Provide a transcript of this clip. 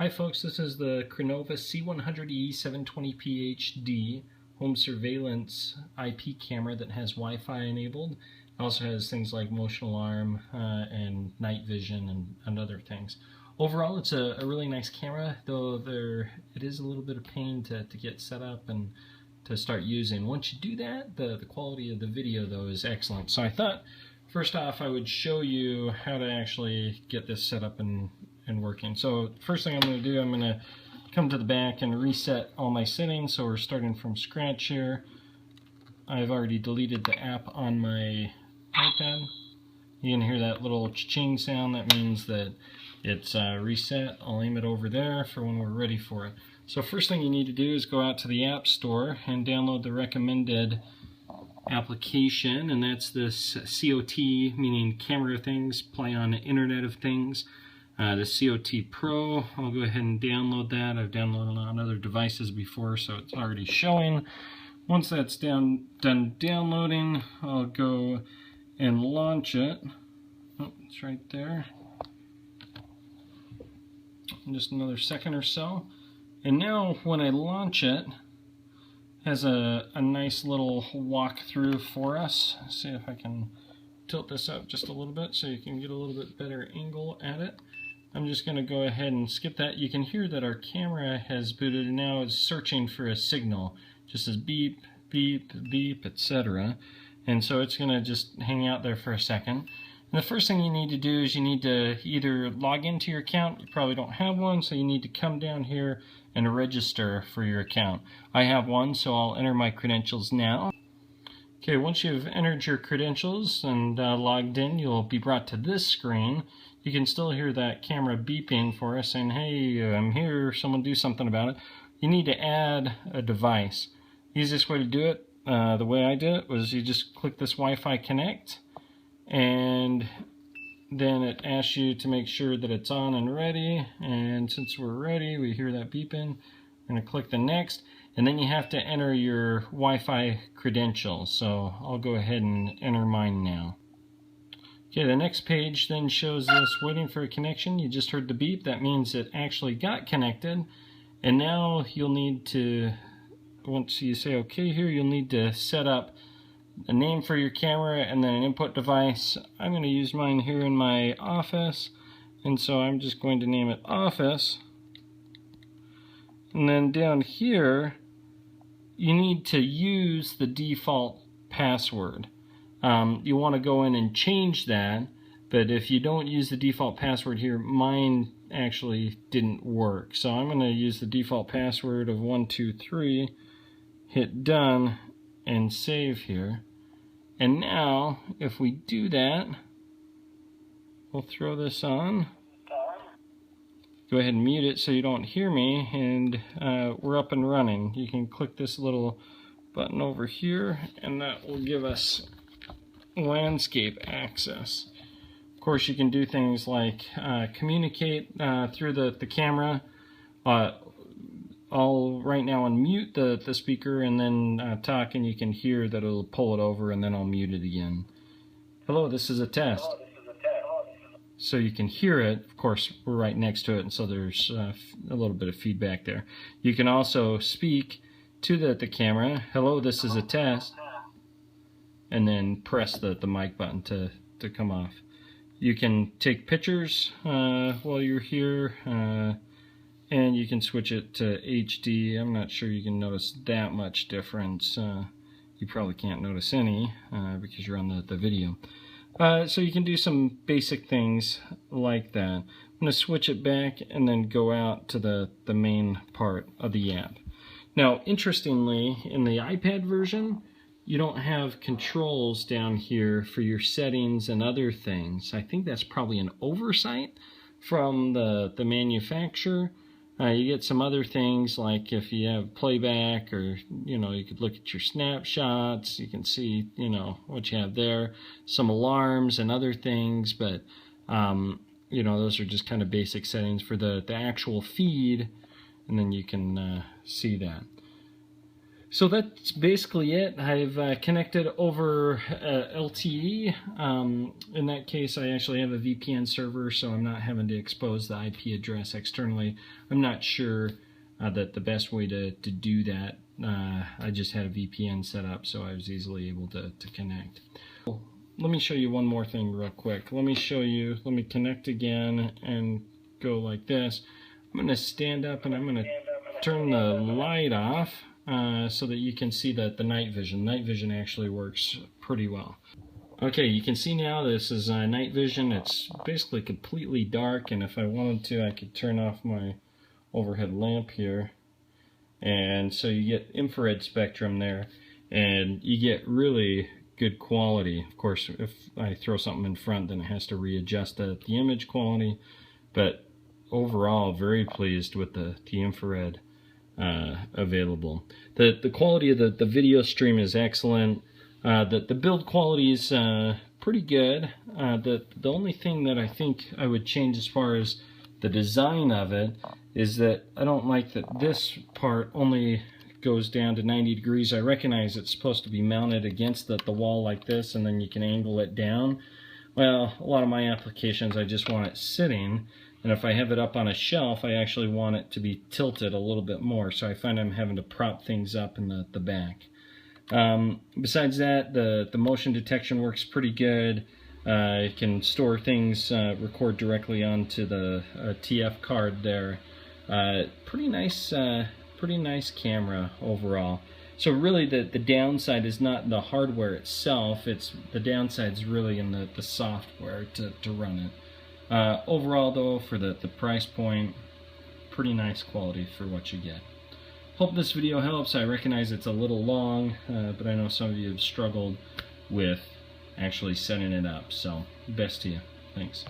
Hi folks, this is the Crenova C100E 720p HD home surveillance IP camera that has Wi-Fi enabled. It also has things like motion alarm and night vision and other things. Overall, it's a really nice camera, though it is a little bit of pain to get set up and to start using. Once you do that, the quality of the video though is excellent. So I thought first off I would show you how to actually get this set up and working. So first thing I'm going to do, I'm going to come to the back and reset all my settings. So we're starting from scratch here. I've already deleted the app on my iPad. You can hear that little cha-ching sound. That means that it's reset. I'll aim it over there for when we're ready for it. So first thing you need to do is go out to the App Store and download the recommended application, and that's this COT, meaning Camera Things, Play on Internet of Things. The COT Pro, I'll go ahead and download that. I've downloaded it on other devices before, so it's already showing. Once that's done downloading, I'll go and launch it. Oh, it's right there. In just another second or so. And now when I launch it, has a nice little walkthrough for us. Let's see if I can tilt this up just a little bit so you can get a little bit better angle at it. I'm just going to go ahead and skip that. You can hear that our camera has booted and now is searching for a signal. Just as beep, beep, beep, etc. And so it's going to just hang out there for a second. And the first thing you need to do is you need to either log into your account. You probably don't have one, so you need to come down here and register for your account. I have one, so I'll enter my credentials now. Okay, once you've entered your credentials and logged in, you'll be brought to this screen. You can still hear that camera beeping for us saying, hey, I'm here, someone do something about it. You need to add a device. The easiest way to do it, the way I did it, was you just click this Wi-Fi connect, and then it asks you to make sure that it's on and ready. And since we're ready, we hear that beeping. I'm going to click the next, and then you have to enter your Wi-Fi credentials. So I'll go ahead and enter mine now. Okay, the next page then shows us waiting for a connection. You just heard the beep. That means it actually got connected. And now you'll need to, once you say okay here, you'll need to set up a name for your camera and then an input device. I'm going to use mine here in my office, and so I'm just going to name it Office. And then down here you need to use the default password. You want to go in and change that, but if you don't use the default password here, mine actually didn't work. So I'm going to use the default password of 123, hit done, and save here. And now, if we do that, we'll throw this on. Go ahead and mute it so you don't hear me, and we're up and running. You can click this little button over here, and that will give us landscape access. Of course, you can do things like communicate through the camera. I'll right now unmute the speaker and then talk, and you can hear that it'll pull it over, and then I'll mute it again. Hello, this is a test. So you can hear it. Of course, we're right next to it, and so there's a little bit of feedback there. You can also speak to the camera. Hello, this is a test. And then press the mic button to come off. You can take pictures while you're here, and you can switch it to HD. I'm not sure you can notice that much difference. You probably can't notice any because you're on the video. So you can do some basic things like that. I'm going to switch it back and then go out to the main part of the app. Now, interestingly, in the iPad version, you don't have controls down here for your settings and other things. I think that's probably an oversight from the manufacturer. You get some other things like if you have playback, or you could look at your snapshots. You can see what you have there, some alarms and other things, but those are just kind of basic settings for the actual feed, and then you can see that. So that's basically it. I've connected over LTE. In that case, I actually have a VPN server, so I'm not having to expose the IP address externally. I'm not sure that the best way to do that. I just had a VPN set up, so I was easily able to connect. Let me show you one more thing real quick. Let me connect again and go like this. I'm going to stand up and I'm going to turn the light off. So that you can see that the night vision. Night vision actually works pretty well. Okay, you can see now this is night vision. It's basically completely dark, and if I wanted to, I could turn off my overhead lamp here. And so you get infrared spectrum there, and you get really good quality. Of course, if I throw something in front, then it has to readjust the image quality. But overall, very pleased with the infrared available. The quality of the video stream is excellent. The build quality is pretty good. The only thing that I think I would change as far as the design of it is that I don't like that this part only goes down to 90 degrees. I recognize it's supposed to be mounted against the wall like this, and then you can angle it down. Well, a lot of my applications I just want it sitting, and if I have it up on a shelf, I actually want it to be tilted a little bit more, so I find I'm having to prop things up in the back. Besides that, the motion detection works pretty good. It can store things, record directly onto the TF card there. Pretty nice camera overall. So really the downside is not the hardware itself, the downside is really in the software to run it. Overall though, for the price point, pretty nice quality for what you get. Hope this video helps. I recognize it's a little long, but I know some of you have struggled with actually setting it up, so best to you. Thanks.